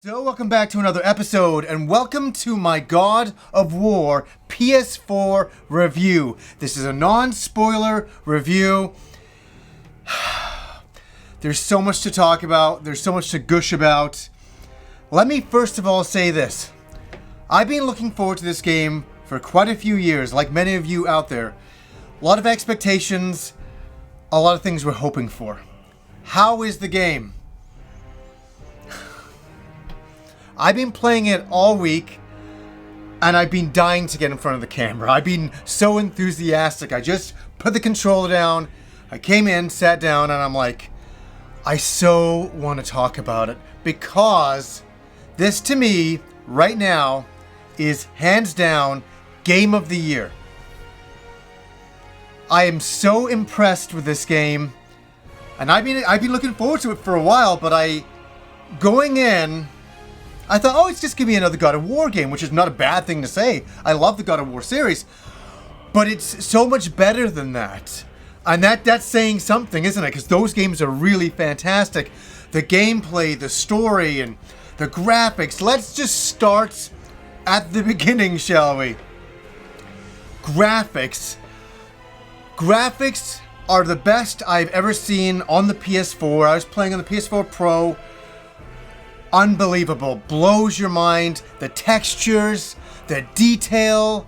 So welcome back to another episode, and welcome to my God of War PS4 review. This is a non-spoiler review. There's so much to talk about. There's so much to gush about. Let me first of all say this. I've been looking forward to this game for quite a few years, like many of you out there. A lot of expectations, a lot of things we're hoping for. How is the game? I've been playing it all week, and I've been dying to get in front of the camera. I've been so enthusiastic. I just put the controller down, I came in, sat down, and I'm like, I so want to talk about it, because this to me, right now, is hands down Game of the Year. I am so impressed with this game, and I've been looking forward to it for a while, but going in, I thought, oh, it's just gonna be another God of War game, which is not a bad thing to say. I love the God of War series, but it's so much better than that. And that's saying something, isn't it? Because those games are really fantastic. The gameplay, the story, and the graphics. Let's just start at the beginning, shall we? Graphics. Graphics are the best I've ever seen on the PS4. I was playing on the PS4 Pro. Unbelievable. Blows your mind. The textures, the detail,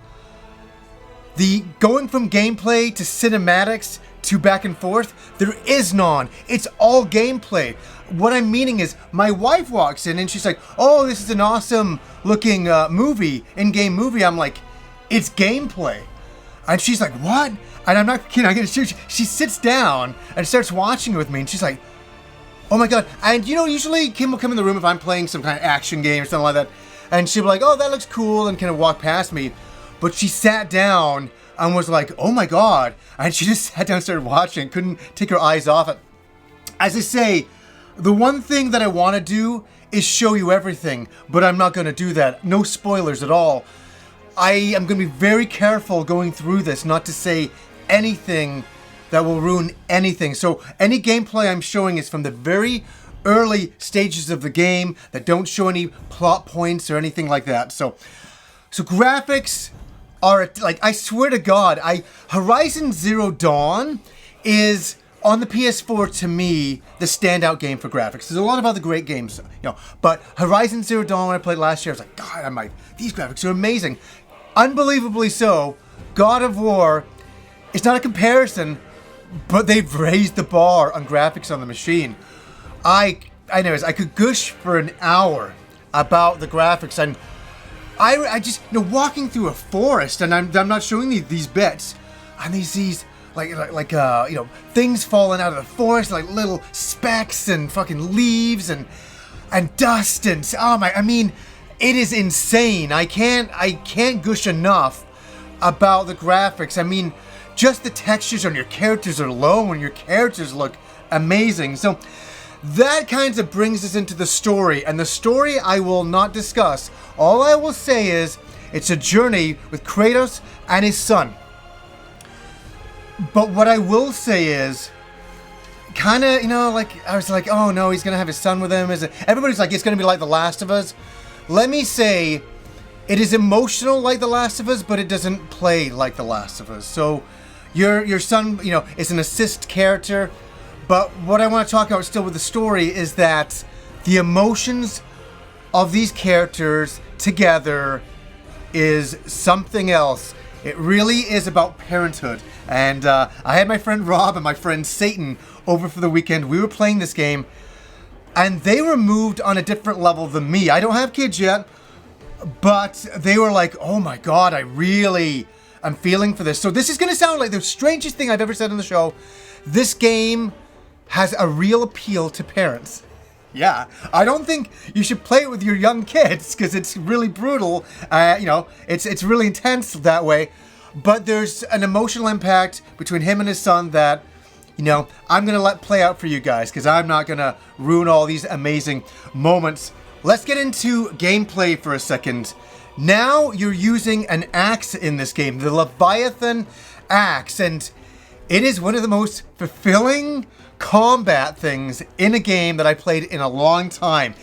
the going from gameplay to cinematics to back and forth, there is none. It's all gameplay. What I'm meaning is, my wife walks in and she's like, oh, this is an awesome looking movie, in-game movie. I'm like, it's gameplay. And she's like, what? And I'm not kidding. I'm gonna shoot. She sits down and starts watching it with me, and she's like, oh my god. And you know, usually Kim will come in the room if I'm playing some kind of action game or something like that, and she'll be like, oh, that looks cool, and kind of walk past me. But she sat down and was like, oh my god. And she just sat down and started watching, couldn't take her eyes off it. As I say, the one thing that I want to do is show you everything, but I'm not going to do that. No spoilers at all. I am going to be very careful going through this, not to say anything that will ruin anything. So any gameplay I'm showing is from the very early stages of the game that don't show any plot points or anything like that. So graphics are, like, I swear to God, Horizon Zero Dawn is, on the PS4, to me, the standout game for graphics. There's a lot of other great games, but Horizon Zero Dawn, when I played last year, I was like, God, these graphics are amazing. Unbelievably so. God of War, it's not a comparison, but they've raised the bar on graphics on the machine. Anyways, I could gush for an hour about the graphics, and I just, walking through a forest, and I'm not showing these bits, and these like things falling out of the forest, like little specks and fucking leaves and dust, and it is insane. I can't gush enough about the graphics. Just the textures on your characters are low, and your characters look amazing. So that kind of brings us into the story, and the story I will not discuss. All I will say is it's a journey with Kratos and his son. But what I will say is, I was like, oh no, he's gonna have his son with him. Everybody's like, it's gonna be like The Last of Us. Let me say, it is emotional like The Last of Us, but it doesn't play like The Last of Us. So your son, is an assist character. But what I want to talk about still with the story is that the emotions of these characters together is something else. It really is about parenthood. And I had my friend Rob and my friend Satan over for the weekend. We were playing this game, and they were moved on a different level than me. I don't have kids yet, but they were like, oh my god, I'm feeling for this. So this is going to sound like the strangest thing I've ever said on the show. This game has a real appeal to parents. Yeah, I don't think you should play it with your young kids, because it's really brutal. It's really intense that way. But there's an emotional impact between him and his son that, I'm going to let play out for you guys, because I'm not going to ruin all these amazing moments. Let's get into gameplay for a second. Now you're using an axe in this game, the Leviathan axe, and it is one of the most fulfilling combat things in a game that I played in a long time.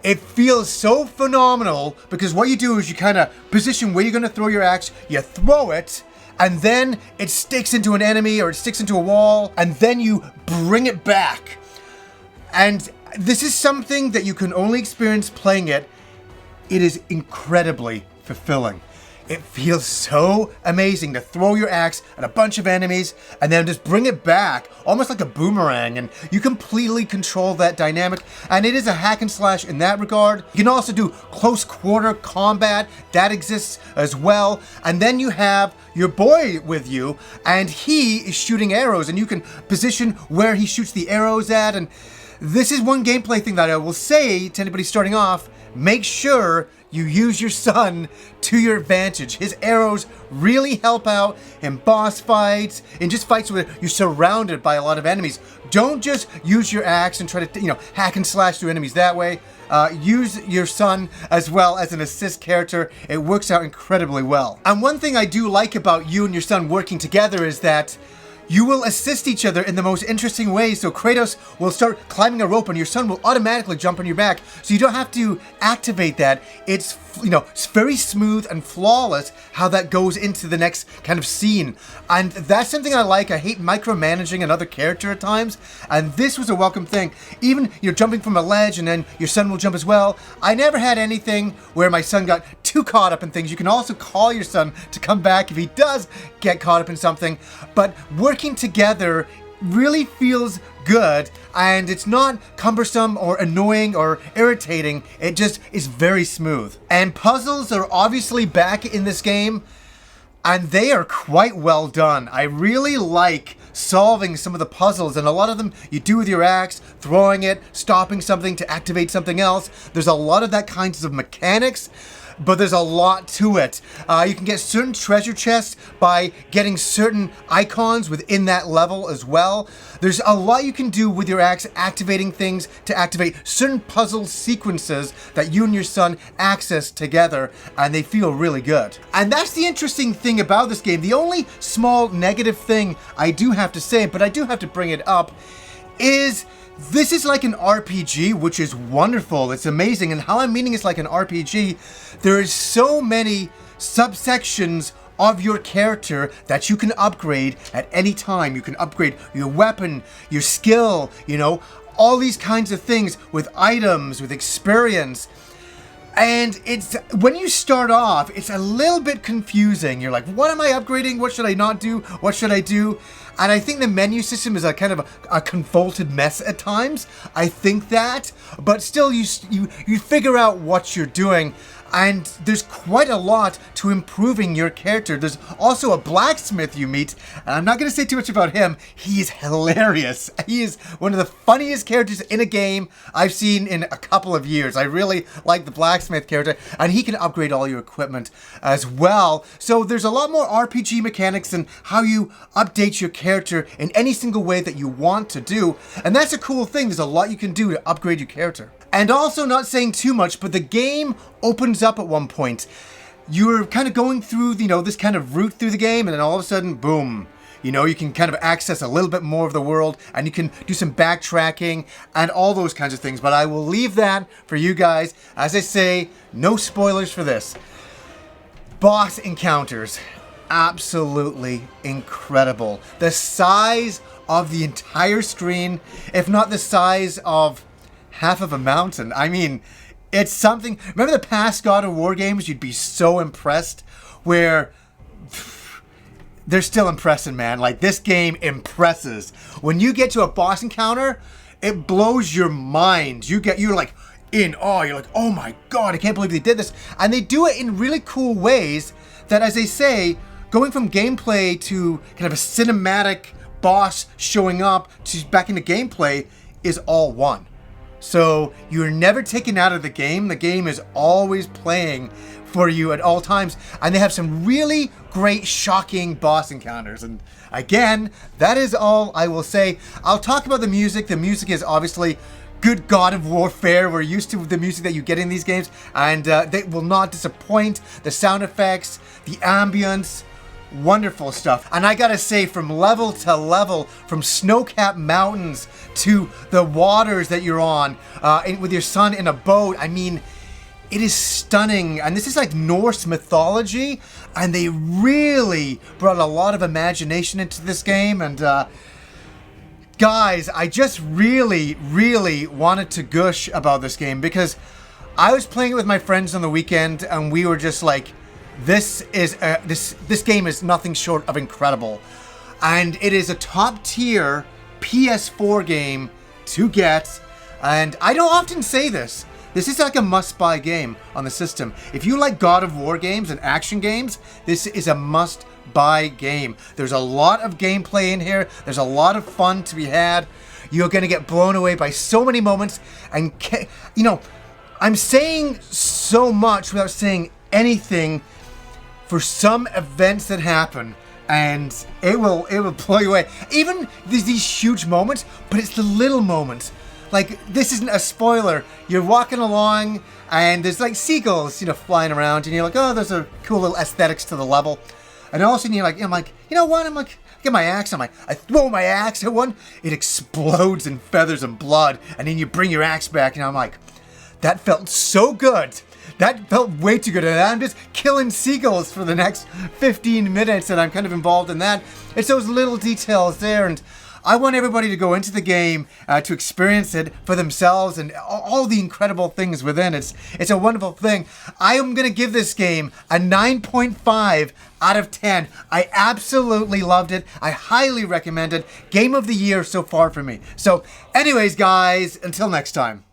It feels so phenomenal because what you do is you kind of position where you're going to throw your axe, you throw it, and then it sticks into an enemy or it sticks into a wall, and then you bring it back. And this is something that you can only experience playing it. It is incredibly fulfilling. It feels so amazing to throw your axe at a bunch of enemies and then just bring it back, almost like a boomerang, and you completely control that dynamic. And it is a hack and slash in that regard. You can also do close quarter combat, that exists as well. And then you have your boy with you, and he is shooting arrows, and you can position where he shoots the arrows at. And this is one gameplay thing that I will say to anybody starting off: make sure you use your son to your advantage. His arrows really help out in boss fights, in just fights where you're surrounded by a lot of enemies. Don't just use your axe and try to, hack and slash through enemies that way. Use your son as well as an assist character. It works out incredibly well. And one thing I do like about you and your son working together is that you will assist each other in the most interesting ways. So Kratos will start climbing a rope and your son will automatically jump on your back. So you don't have to activate that. It's very smooth and flawless how that goes into the next kind of scene. And that's something I like. I hate micromanaging another character at times. And this was a welcome thing. Even you're jumping from a ledge and then your son will jump as well. I never had anything where my son got too caught up in things. You can also call your son to come back if he does get caught up in something. But working together really feels good, and it's not cumbersome or annoying or irritating. It just is very smooth. And puzzles are obviously back in this game, and they are quite well done. I really like solving some of the puzzles, and a lot of them you do with your axe, throwing it, stopping something to activate something else. There's a lot of that kinds of mechanics, but there's a lot to it. You can get certain treasure chests by getting certain icons within that level as well. There's a lot you can do with your axe, activating things to activate certain puzzle sequences that you and your son access together, and they feel really good. And that's the interesting thing about this game. The only small negative thing I do have to say, but I do have to bring it up, is this is like an RPG, which is wonderful. It's amazing. And how I'm meaning it's like an RPG, there is so many subsections of your character that you can upgrade at any time. You can upgrade your weapon, your skill, all these kinds of things with items, with experience. And it's when you start off, it's a little bit confusing. You're like, what am I upgrading? What should I not do? What should I do? And I think the menu system is a kind of a convoluted mess at times. I think that, but still you figure out what you're doing. And there's quite a lot to improving your character. There's also a blacksmith you meet, and I'm not going to say too much about him. He's hilarious. He is one of the funniest characters in a game I've seen in a couple of years. I really like the blacksmith character, and he can upgrade all your equipment as well. So there's a lot more RPG mechanics and how you update your character in any single way that you want to do. And that's a cool thing. There's a lot you can do to upgrade your character. And also, not saying too much, but the game opens up at one point. You're kind of going through, this kind of route through the game, and then all of a sudden, boom. You can kind of access a little bit more of the world, and you can do some backtracking and all those kinds of things. But I will leave that for you guys. As I say, no spoilers for this. Boss encounters. Absolutely incredible. The size of the entire screen, if not the size of half of a mountain. I mean, it's something. Remember the past God of War games? You'd be so impressed, where they're still impressing, man. Like, this game impresses. When you get to a boss encounter, it blows your mind. You're like in awe. You're like, oh my God, I can't believe they did this. And they do it in really cool ways that, as they say, going from gameplay to kind of a cinematic boss showing up to back into gameplay is all one. So you're never taken out of the game. The game is always playing for you at all times. And they have some really great, shocking boss encounters. And again, that is all I will say. I'll talk about the music. The music is obviously good God of War fare. We're used to the music that you get in these games. And they will not disappoint. The sound effects, the ambience, wonderful stuff. And I gotta say, from level to level, from snow-capped mountains to the waters that you're on, with your son in a boat, I mean, it is stunning. And this is like Norse mythology, and they really brought a lot of imagination into this game. And guys, I just really wanted to gush about this game, because I was playing it with my friends on the weekend, and we were just like, this game is nothing short of incredible. And it is a top tier PS4 game to get. And I don't often say this. This is like a must-buy game on the system. If you like God of War games and action games, this is a must-buy game. There's a lot of gameplay in here. There's a lot of fun to be had. You're going to get blown away by so many moments. And, you know, I'm saying so much without saying anything for some events that happen. And it will blow you away. Even there's these huge moments, but it's the little moments. Like, this isn't a spoiler. You're walking along, and there's like seagulls, you know, flying around, and you're like, oh, there's a cool little aesthetics to the level. And all of a sudden, I'm like, you know what? I get my axe. I throw my axe at one. It explodes in feathers and blood, and then you bring your axe back, and I'm like, that felt so good. That felt way too good, and I'm just killing seagulls for the next 15 minutes, and I'm kind of involved in that. It's those little details there, and I want everybody to go into the game to experience it for themselves and all the incredible things within. It's a wonderful thing. I am going to give this game a 9.5 out of 10. I absolutely loved it. I highly recommend it. Game of the year so far for me. So anyways, guys, until next time.